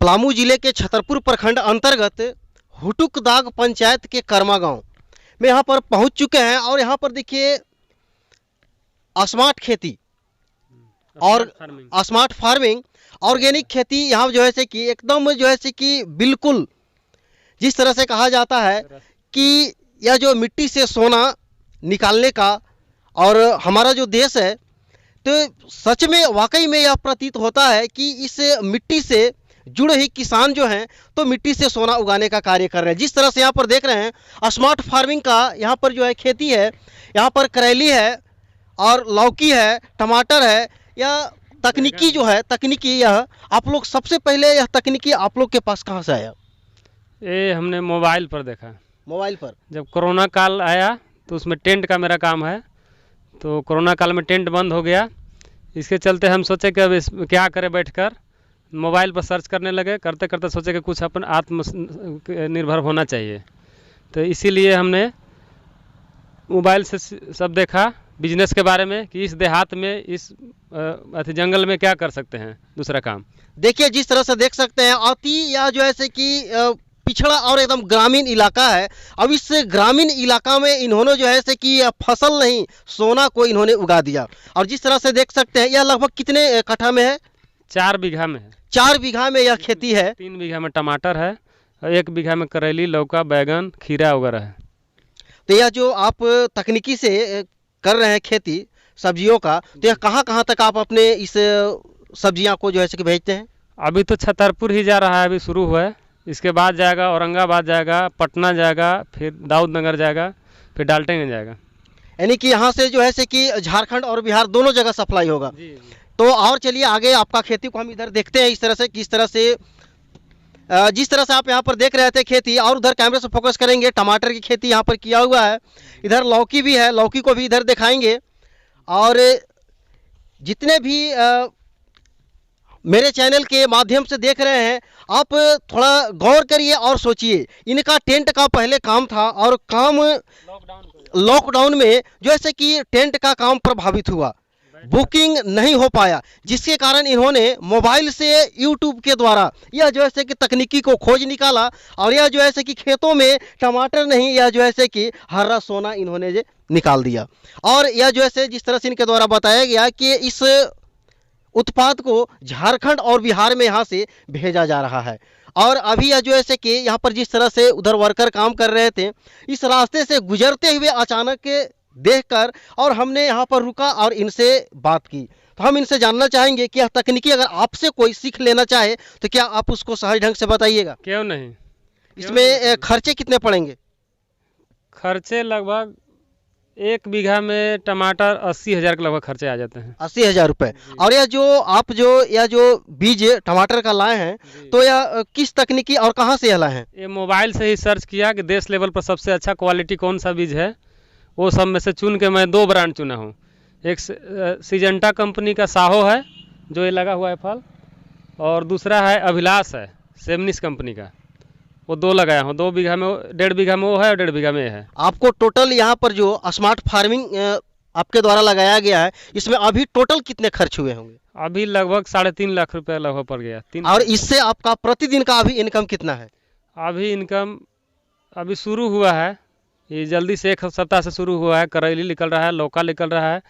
पलामू जिले के छतरपुर प्रखंड अंतर्गत हुटुकदाग पंचायत के कर्मा गांव में यहाँ पर पहुँच चुके हैं और यहाँ पर देखिए स्मार्ट खेती और स्मार्ट फार्मिंग ऑर्गेनिक खेती यहाँ जो है से कि एकदम जो है से कि बिल्कुल जिस तरह से कहा जाता है कि यह जो मिट्टी से सोना निकालने का और हमारा जो देश है तो सच में वाकई में यह प्रतीत होता है कि इस मिट्टी से जुड़े ही किसान जो हैं तो मिट्टी से सोना उगाने का कार्य कर रहे हैं। जिस तरह से यहाँ पर देख रहे हैं स्मार्ट फार्मिंग का यहाँ पर जो है खेती है, यहाँ पर करेली है और लौकी है, टमाटर है। यह तकनीकी जो है तकनीकी यह आप लोग सबसे पहले यह तकनीकी आप लोग के पास कहाँ से आया? ये हमने मोबाइल पर देखा। मोबाइल पर जब कोरोना काल आया तो उसमें टेंट का मेरा काम है, तो कोरोना काल में टेंट बंद हो गया। इसके चलते हम सोचे कि अब इस क्या करें, बैठकर मोबाइल पर सर्च करने लगे। करते करते सोचे कि कुछ अपन आत्मनिर्भर होना चाहिए, तो इसीलिए हमने मोबाइल से सब देखा बिजनेस के बारे में कि इस देहात में इस जंगल में क्या कर सकते हैं दूसरा काम। देखिए जिस तरह से देख सकते हैं अति या जो ऐसे कि पिछड़ा और एकदम ग्रामीण इलाका है। अब इस ग्रामीण इलाका में इन्होंने जो है से कि फसल नहीं सोना को इन्होंने उगा दिया। और जिस तरह से देख सकते हैं यह लगभग कितने कट्ठा में है? 4 बीघा में है। 4 बीघा में यह खेती है। 3 बीघा में टमाटर है और 1 बीघा में करेली, लौका, बैगन, खीरा वगैरह है। तो यह जो आप तकनीकी से कर रहे हैं खेती सब्जियों का, तो यह कहाँ तक आप अपने इस सब्जियां को जो है कि भेजते हैं? अभी तो छतरपुर ही जा रहा है, अभी शुरू हुआ है। इसके बाद जाएगा औरंगाबाद जाएगा, पटना जाएगा, फिर दाऊदनगर जाएगा, फिर डाल्टनगंज जाएगा। यानी कि यहाँ से जो है से कि झारखंड और बिहार दोनों जगह सप्लाई होगा। जी। तो और चलिए आगे आपका खेती को हम इधर देखते हैं। इस तरह से किस तरह से जिस तरह से आप यहाँ पर देख रहे थे खेती, और उधर कैमरे से फोकस करेंगे। टमाटर की खेती यहाँ पर किया हुआ है, इधर लौकी भी है, लौकी को भी इधर दिखाएंगे। और जितने भी मेरे चैनल के माध्यम से देख रहे हैं आप थोड़ा गौर करिए और सोचिए। इनका टेंट का पहले काम था और काम लॉकडाउन में जो ऐसे कि टेंट का काम प्रभावित हुआ, बुकिंग नहीं हो पाया, जिसके कारण इन्होंने मोबाइल से यूट्यूब के द्वारा यह जो ऐसे कि तकनीकी को खोज निकाला और यह जो ऐसे कि खेतों में टमाटर नहीं, यह जो ऐसे कि हरा सोना इन्होंने निकाल दिया। और यह जो ऐसे जिस तरह से इनके द्वारा बताया गया कि इस उत्पाद को झारखंड और बिहार में यहाँ से भेजा जा रहा है। और अभी यह जो ऐसे कि यहाँ पर जिस तरह से उधर वर्कर काम कर रहे थे, इस रास्ते से गुजरते हुए अचानक देखकर और हमने यहाँ पर रुका और इनसे बात की। तो हम इनसे जानना चाहेंगे कि यह तकनीकी अगर आपसे कोई सीख लेना चाहे तो क्या आप उसको सहज ढंग से बताइएगा? क्यों नहीं। इसमें खर्चे कितने पड़ेंगे? खर्चे लगभग 1 बीघा में टमाटर 80,000 के लगभग खर्चे आ जाते हैं। 80,000 रुपये। और यह जो बीज टमाटर का लाए हैं तो यह किस तकनीकी और कहाँ से यह लाए हैं? ये मोबाइल से ही सर्च किया कि देश लेवल पर सबसे अच्छा क्वालिटी कौन सा बीज है, वो सब में से चुन के मैं 2 ब्रांड चुना हूँ। एक सिजेंटा कंपनी का साहो है जो ये लगा हुआ है फल, और दूसरा है अभिलाष है सेमनिस कंपनी का, वो 2 लगाया हूँ। 2 बीघा में 1.5 बीघा में वो है और 1.5 बीघा में ये है। आपको टोटल यहाँ पर जो स्मार्ट फार्मिंग आपके द्वारा लगाया गया है इसमें अभी टोटल कितने खर्च हुए होंगे? अभी लगभग 3.5 लाख रुपया लगभग पड़ गया। 3। और इससे आपका प्रतिदिन का अभी इनकम कितना है? अभी इनकम अभी शुरू हुआ है, ये जल्दी से 1 सप्ताह से शुरू हुआ है। करेली निकल रहा है, लौका निकल रहा है,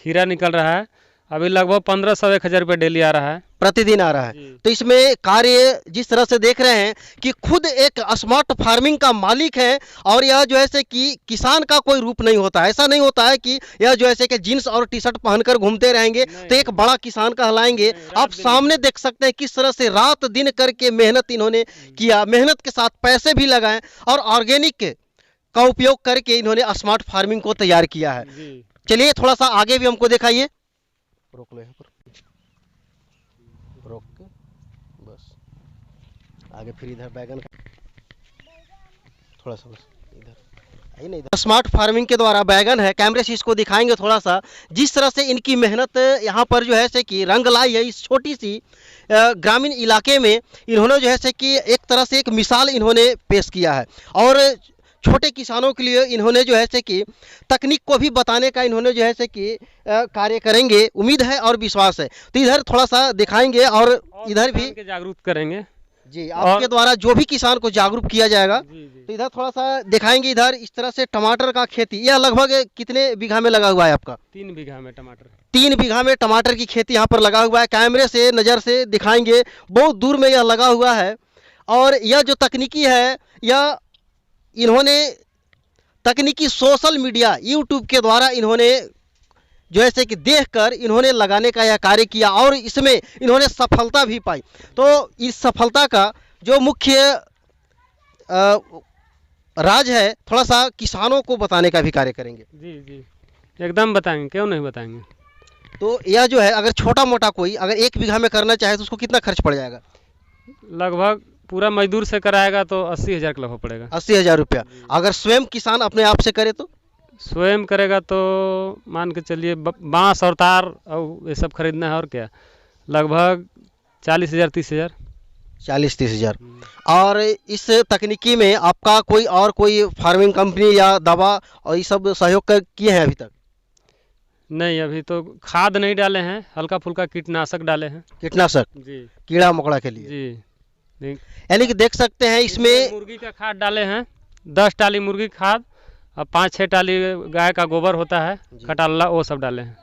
खीरा निकल रहा है। अभी लगभग 1500-1000 रुपये डेली आ रहा है, प्रतिदिन आ रहा है। तो इसमें कार्य जिस तरह से देख रहे हैं कि खुद एक स्मार्ट फार्मिंग का मालिक है और यह जो है कि किसान का कोई रूप नहीं होता है। ऐसा नहीं होता है कि यह जो है कि जीन्स और टी शर्ट पहनकर घूमते रहेंगे तो एक बड़ा किसान कहलाएंगे। आप सामने देख सकते हैं किस तरह से रात दिन करके मेहनत इन्होंने किया, मेहनत के साथ पैसे भी लगाए और ऑर्गेनिक का उपयोग करके इन्होंने स्मार्ट फार्मिंग को तैयार किया है। चलिए थोड़ा सा आगे भी हमको दिखाइए। रोक लो यहाँ पर, रोक के बस आगे, फिर इधर बैगन थोड़ा सा बस इधर आइए ना। इधर स्मार्ट फार्मिंग के द्वारा बैगन है, कैमरे से इसको दिखाएंगे थोड़ा सा। जिस तरह से इनकी मेहनत यहाँ पर जो है से कि रंग लाई है इस छोटी सी ग्रामीण इलाके में, इन्होंने जो है से कि एक तरह से एक मिसाल इन्होंने पेश किया है। और छोटे किसानों के लिए इन्होंने जो है से कि तकनीक को भी बताने का इन्होंने जो है से कि कार्य करेंगे, उम्मीद है और विश्वास है। तो इधर थोड़ा सा दिखाएंगे और इधर भी जागरूक करेंगे। जी, आपके द्वारा जो भी किसान को जागरूक किया जाएगा। जी जी। तो इधर थोड़ा सा दिखाएंगे, इधर इस तरह से टमाटर का खेती, यह लगभग कितने बीघा में लगा हुआ है आपका? 3 बीघा में टमाटर। 3 बीघा में टमाटर की खेती यहाँ पर लगा हुआ है। कैमरे से नज़र से दिखाएंगे, बहुत दूर में यह लगा हुआ है। और यह जो तकनीकी है, यह इन्होंने तकनीकी सोशल मीडिया यूट्यूब के द्वारा इन्होंने जो ऐसे कि देखकर इन्होंने लगाने का यह कार्य किया और इसमें इन्होंने सफलता भी पाई। तो इस सफलता का जो मुख्य राज है, थोड़ा सा किसानों को बताने का भी कार्य करेंगे। जी जी, एकदम बताएंगे, क्यों नहीं बताएंगे। तो यह जो है, अगर छोटा मोटा कोई अगर 1 बीघा में करना चाहे तो उसको कितना खर्च पड़ जाएगा? लगभग पूरा मजदूर से कराएगा तो 80,000 का लगभग पड़ेगा। 80,000 रुपया। अगर स्वयं किसान अपने आप से करे तो? स्वयं करेगा तो मान के चलिए बांस और तार और ये सब खरीदना है और क्या, लगभग 40,000 30,000। 40-30,000। और इस तकनीकी में आपका कोई फार्मिंग कंपनी या दवा और ये सब सहयोग किए हैं अभी तक? नहीं, अभी तो खाद नहीं डाले हैं, हल्का फुल्का कीटनाशक डाले हैं। कीटनाशक जी कीड़ा मकोड़ा के लिए? जी। यानी कि देख सकते हैं इसमें मुर्गी का खाद डाले हैं, 10 टाली मुर्गी खाद और 5-6 टाली गाय का गोबर होता है, खटाला, वो सब डाले हैं।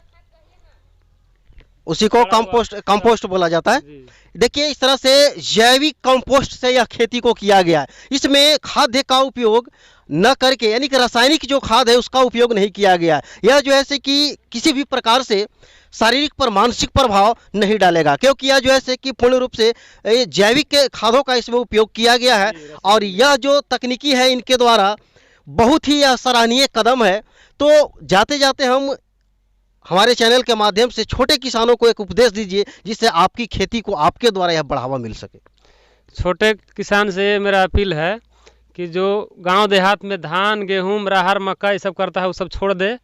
उसी को कंपोस्ट बोला जाता है। जी। देखिए, इस तरह से जैविक कंपोस्ट से यह खेती को किया गया है। इसमें खाद्य का उपयोग न करके, यानी कि रासायनिक जो खाद है उसका उपयोग नहीं किया गया है। यह जो है से कि किसी भी प्रकार से शारीरिक पर मानसिक प्रभाव नहीं डालेगा, क्योंकि यह जो है से कि पूर्ण रूप से जैविक खादों का इसमें उपयोग किया गया है। और यह जो तकनीकी है इनके द्वारा बहुत ही यह सराहनीय कदम है। तो जाते जाते हम हमारे चैनल के माध्यम से छोटे किसानों को एक उपदेश दीजिए जिससे आपकी खेती को आपके द्वारा यह बढ़ावा मिल सके। छोटे किसान से मेरा अपील है कि जो गांव देहात में धान गेहूँ राहर मक्का ये सब करता है वो सब छोड़ दे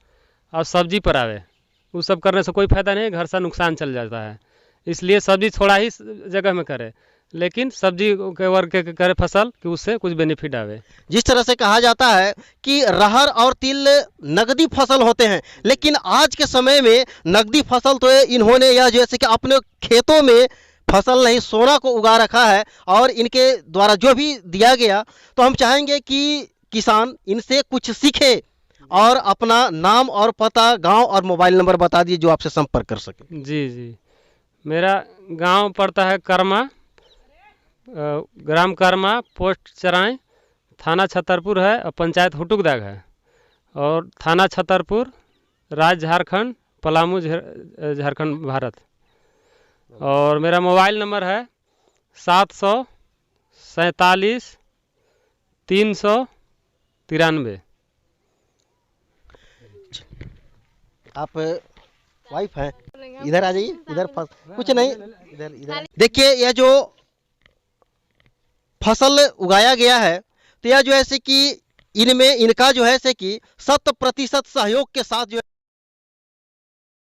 और सब्जी पर आवे। वो सब करने से कोई फायदा नहीं, घर से नुकसान चल जाता है। इसलिए सब्जी थोड़ा ही जगह में करे, लेकिन सब्जी के वर्ग के करे फसल कि उससे कुछ बेनिफिट आवे। जिस तरह से कहा जाता है कि रहर और तिल नकदी फसल होते हैं, लेकिन आज के समय में नकदी फसल तो इन्होंने यह जैसे कि अपने खेतों में फसल नहीं सोना को उगा रखा है और इनके द्वारा जो भी दिया गया, तो हम चाहेंगे कि किसान इनसे कुछ सीखे और अपना नाम और पता, गांव और मोबाइल नंबर बता दीजिए जो आपसे संपर्क कर सके। जी जी, मेरा गांव पड़ता है कर्मा, ग्राम कर्मा, पोस्ट चराई, थाना छतरपुर है और पंचायत हुटुकदाग है, और थाना छतरपुर, राज्य झारखंड, पलामू झारखंड भारत। और मेरा मोबाइल नंबर है 747 393। आप वाइफ हैं? इधर आ जाइए, इधर कुछ नहीं, इधर देखिए, यह जो फसल उगाया गया है तो यह जो है से कि इनमें इनका जो है से कि 100% सहयोग के साथ जो